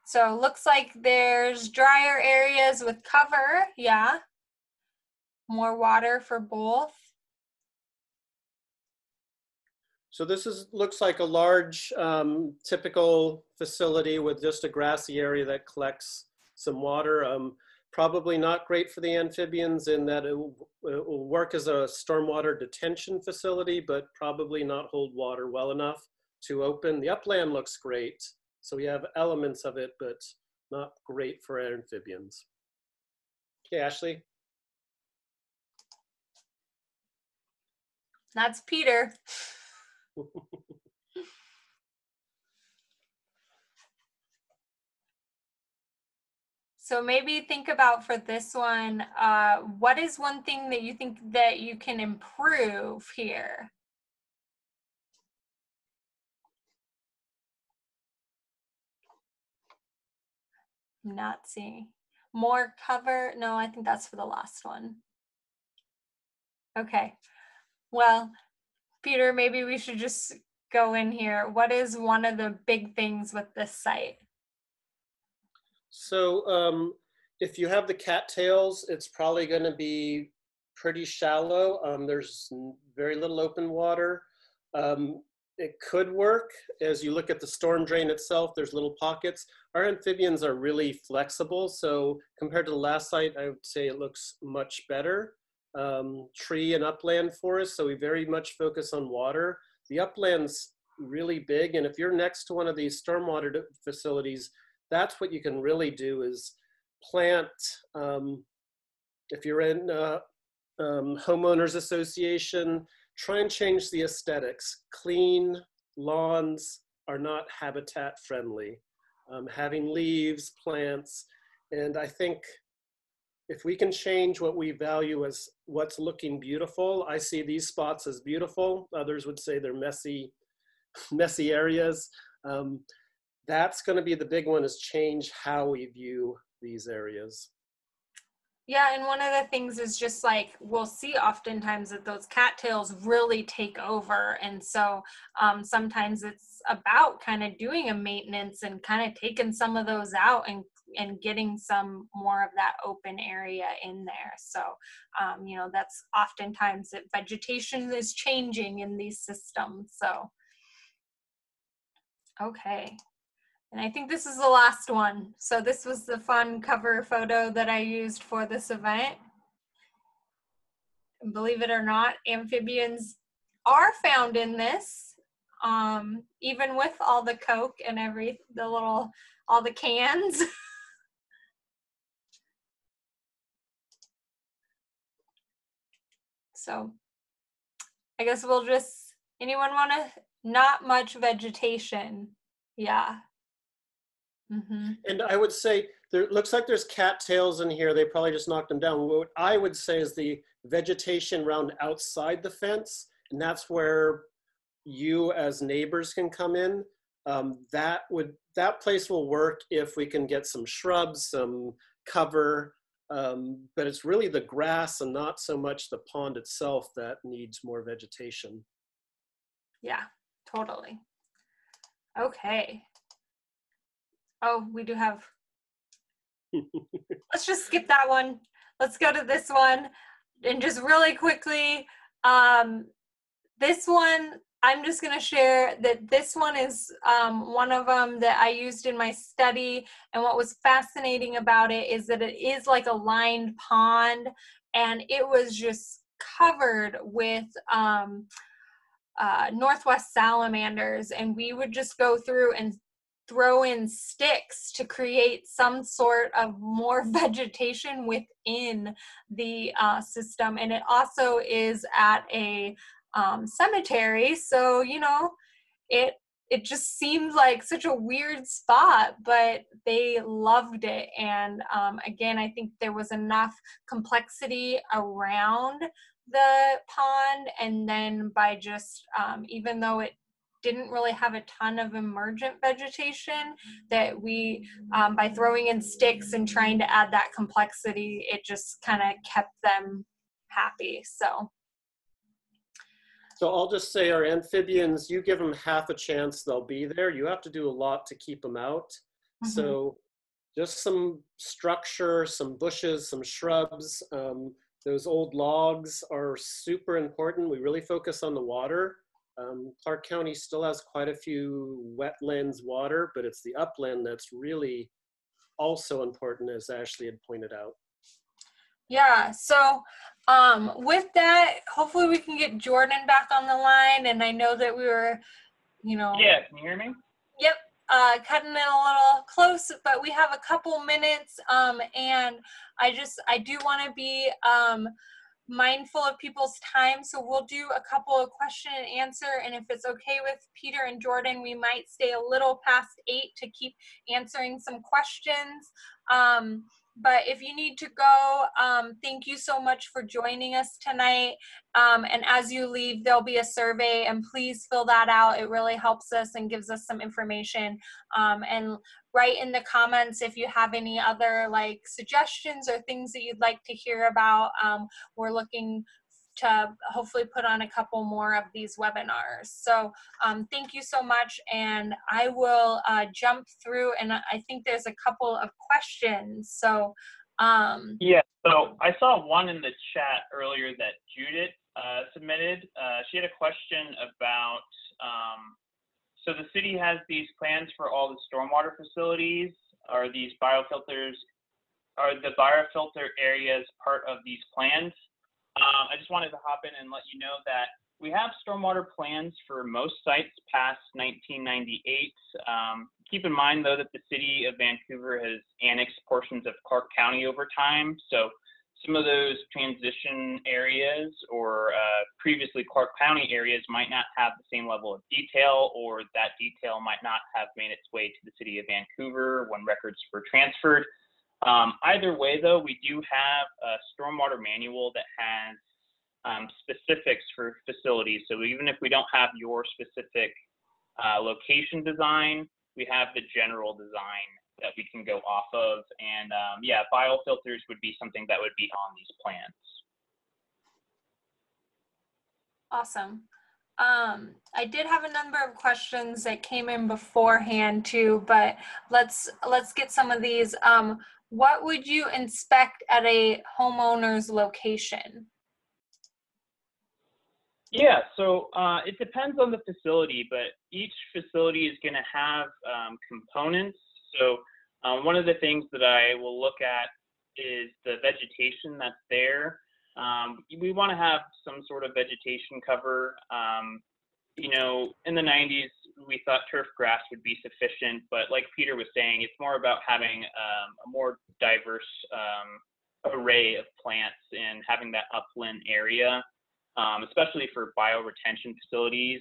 So looks like there's drier areas with cover, yeah. More water for both. So this looks like a large typical facility with just a grassy area that collects some water. Probably not great for the amphibians in that it will work as a stormwater detention facility, but probably not hold water well enough to open. The upland looks great, so we have elements of it, but not great for amphibians. Okay, Ashley. That's Peter. So maybe think about for this one, what is one thing that you think that you can improve here? I'm not seeing. More cover? No, I think that's for the last one. Okay. Well, Peter, maybe we should just go in here. What is one of the big things with this site? So if you have the cattails, it's probably going to be pretty shallow. There's very little open water. It could work. As you look at the storm drain itself, there's little pockets. Our amphibians are really flexible. So compared to the last site, I would say it looks much better. Tree and upland forest, so we very much focus on water. The upland's really big, and if you're next to one of these stormwater facilities, that's what you can really do is plant, if you're in homeowners association, try and change the aesthetics. Clean lawns are not habitat friendly. Having leaves, plants, and I think if we can change what we value as what's looking beautiful, I see these spots as beautiful. Others would say they're messy areas. That's going to be the big one, is change how we view these areas. Yeah, and one of the things is just like, we'll see oftentimes that those cattails really take over. And so sometimes it's about kind of doing a maintenance and kind of taking some of those out and getting some more of that open area in there. So, you know, that's oftentimes that vegetation is changing in these systems. So, okay. And I think this is the last one. So this was the fun cover photo that I used for this event. And believe it or not, amphibians are found in this, even with all the Coke and all the cans. So I guess we'll just, anyone want to, not much vegetation. Yeah. Mm-hmm. And I would say, there looks like there's cattails in here. They probably just knocked them down. What I would say is the vegetation around outside the fence, and that's where you as neighbors can come in. That place will work if we can get some shrubs, some cover, but it's really the grass and not so much the pond itself that needs more vegetation. Yeah, totally. Okay. Oh, we do have, let's just skip that one. Let's go to this one. And just really quickly, this one, I'm just gonna share that this one is one of them that I used in my study. And what was fascinating about it is that it is like a lined pond, and it was just covered with Northwest salamanders. And we would just go through and throw in sticks to create some sort of more vegetation within the system. And it also is at a cemetery, so you know, it just seemed like such a weird spot, but they loved it. And again, I think there was enough complexity around the pond, and then by just even though it didn't really have a ton of emergent vegetation, that we, by throwing in sticks and trying to add that complexity, it just kind of kept them happy. So I'll just say our amphibians, you give them half a chance, they'll be there. You have to do a lot to keep them out. Mm-hmm. So just some structure, some bushes, some shrubs. Those old logs are super important. We really focus on the water. Clark County still has quite a few wetlands water, but it's the upland that's really also important, as Ashley had pointed out. Yeah, so with that, hopefully we can get Jordan back on the line. And I know that we were, you know, Yeah, can you hear me? yep, cutting it a little close, but we have a couple minutes. And I do want to be mindful of people's time. So we'll do a couple of question and answer. And if it's okay with Peter and Jordan, we might stay a little past 8 to keep answering some questions. But if you need to go, thank you so much for joining us tonight. And as you leave, there'll be a survey, and please fill that out. It really helps us and gives us some information. And write in the comments if you have any other like suggestions or things that you'd like to hear about. We're looking to hopefully put on a couple more of these webinars. So thank you so much, and I will jump through, and I think there's a couple of questions. So yeah, so I saw one in the chat earlier that Judith submitted. She had a question about, so the city has these plans for all the stormwater facilities. Are these biofilters, are the biofilter areas part of these plans? I just wanted to hop in and let you know that we have stormwater plans for most sites past 1998. Keep in mind, though, that the city of Vancouver has annexed portions of Clark County over time. So some of those transition areas or previously Clark County areas might not have the same level of detail, or that detail might not have made its way to the city of Vancouver when records were transferred. Either way, though, we do have a stormwater manual that has specifics for facilities. So even if we don't have your specific location design, we have the general design that we can go off of. And yeah, biofilters would be something that would be on these plans. awesome. I did have a number of questions that came in beforehand too, but let's get some of these. What would you inspect at a homeowner's location? Yeah, so it depends on the facility, but each facility is going to have components. So one of the things that I will look at is the vegetation that's there. We want to have some sort of vegetation cover. You know, in the 90s, we thought turf grass would be sufficient, but like Peter was saying, it's more about having a more diverse array of plants and having that upland area, especially for bioretention facilities.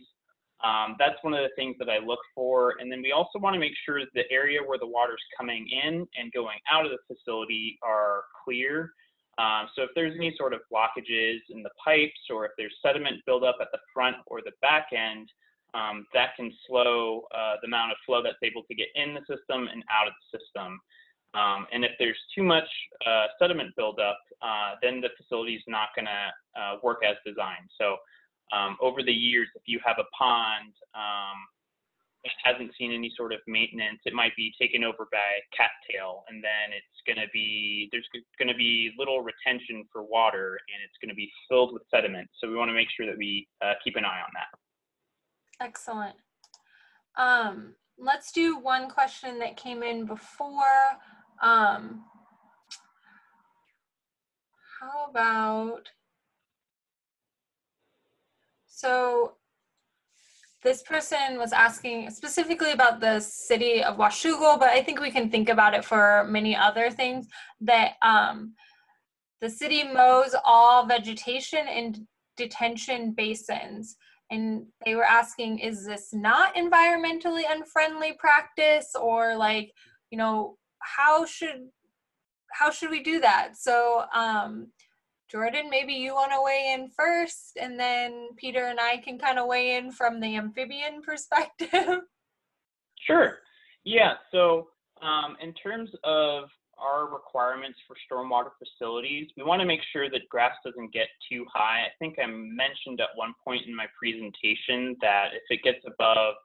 That's one of the things that I look for. And then we also want to make sure that the area where the water's coming in and going out of the facility are clear. So if there's any sort of blockages in the pipes, or if there's sediment buildup at the front or the back end, that can slow the amount of flow that's able to get in the system and out of the system. And if there's too much sediment buildup, then the facility is not going to work as designed. So over the years, if you have a pond that hasn't seen any sort of maintenance, it might be taken over by cattail, and then it's going to be, there's going to be little retention for water, and it's going to be filled with sediment. So we want to make sure that we keep an eye on that. Excellent. Let's do one question that came in before. How about, so this person was asking specifically about the city of Washougal, but I think we can think about it for many other things, that the city mows all vegetation in detention basins. And they were asking, is this not environmentally unfriendly practice? Or like, you know, how should we do that? So Jordan, maybe you want to weigh in first, and then Peter and I can kind of weigh in from the amphibian perspective. Sure. Yeah, so in terms of our requirements for stormwater facilities, we want to make sure that grass doesn't get too high. I think I mentioned at one point in my presentation that if it gets above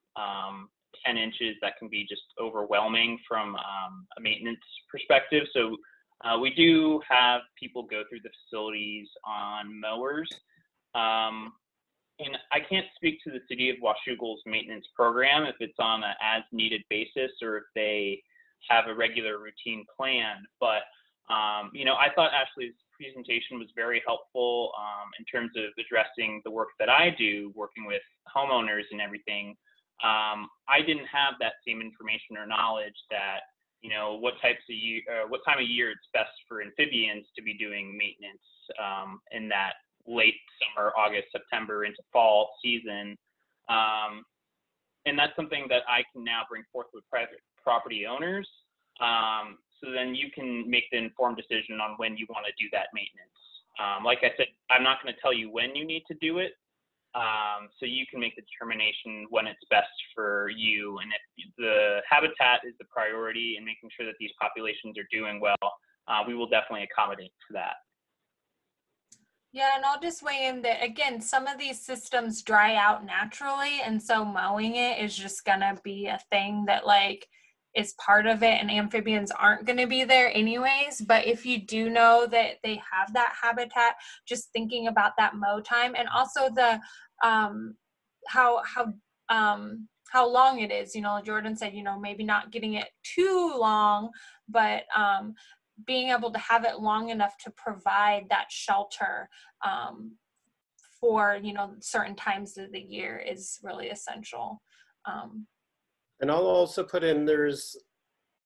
10 inches, that can be just overwhelming from a maintenance perspective. So we do have people go through the facilities on mowers. And I can't speak to the city of Washougal's maintenance program, if it's on an as-needed basis or if they have a regular routine plan. But You know, I thought Ashley's presentation was very helpful in terms of addressing the work that I do, working with homeowners and everything. I didn't have that same information or knowledge that, you know, what time of year it's best for amphibians to be doing maintenance in that late summer, August, September into fall season. And that's something that I can now bring forth with private property owners. So then you can make the informed decision on when you want to do that maintenance. Like I said, I'm not going to tell you when you need to do it. So you can make the determination when it's best for you. And if the habitat is the priority and making sure that these populations are doing well, we will definitely accommodate for that. Yeah, and I'll just weigh in that, again, some of these systems dry out naturally, and so mowing it is just gonna be a thing that like is part of it, and amphibians aren't gonna be there anyways. But if you do know that they have that habitat, just thinking about that mow time, and also the how long it is. You know, Jordan said, you know, maybe not getting it too long, but being able to have it long enough to provide that shelter for, you know, certain times of the year is really essential. And I'll also put in, there's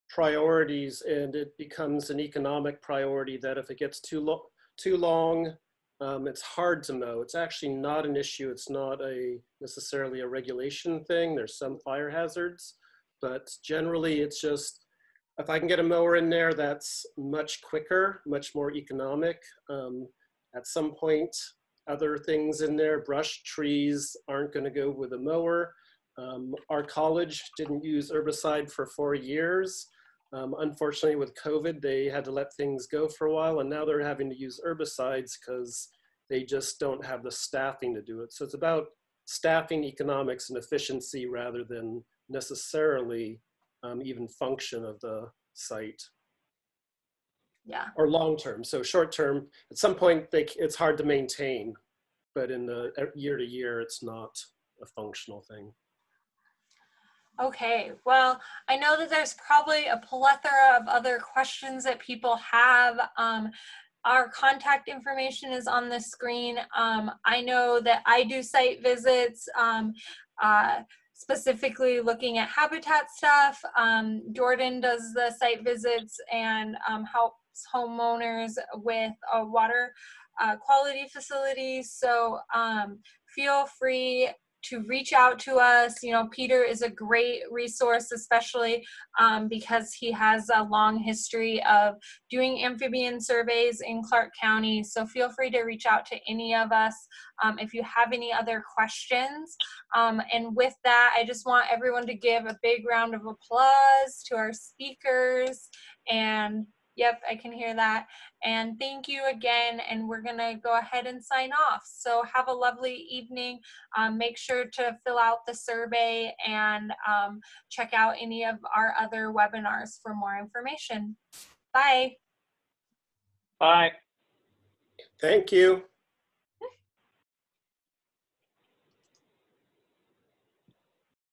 priorities, and it becomes an economic priority that if it gets too long, it's hard to mow. It's actually not an issue. It's not necessarily a regulation thing. There's some fire hazards, but generally it's just, if I can get a mower in there, that's much quicker, much more economic. At some point, other things in there, brush, trees aren't going to go with a mower. Our college didn't use herbicide for 4 years. Unfortunately, with COVID, they had to let things go for a while, and now they're having to use herbicides because they just don't have the staffing to do it. So it's about staffing, economics, and efficiency rather than necessarily even function of the site. Yeah. Or long term. So short term, at some point it's hard to maintain, but in the year to year, it's not a functional thing. Okay, well, I know that there's probably a plethora of other questions that people have. Our contact information is on the screen. I know that I do site visits, specifically looking at habitat stuff. Jordan does the site visits and helps homeowners with water quality facilities. So feel free to reach out to us. You know, Peter is a great resource, especially because he has a long history of doing amphibian surveys in Clark County. So feel free to reach out to any of us if you have any other questions. And with that, I just want everyone to give a big round of applause to our speakers. And yep, I can hear that. And thank you again. And we're going to go ahead and sign off. So have a lovely evening. Make sure to fill out the survey and check out any of our other webinars for more information. Bye. Bye. Thank you.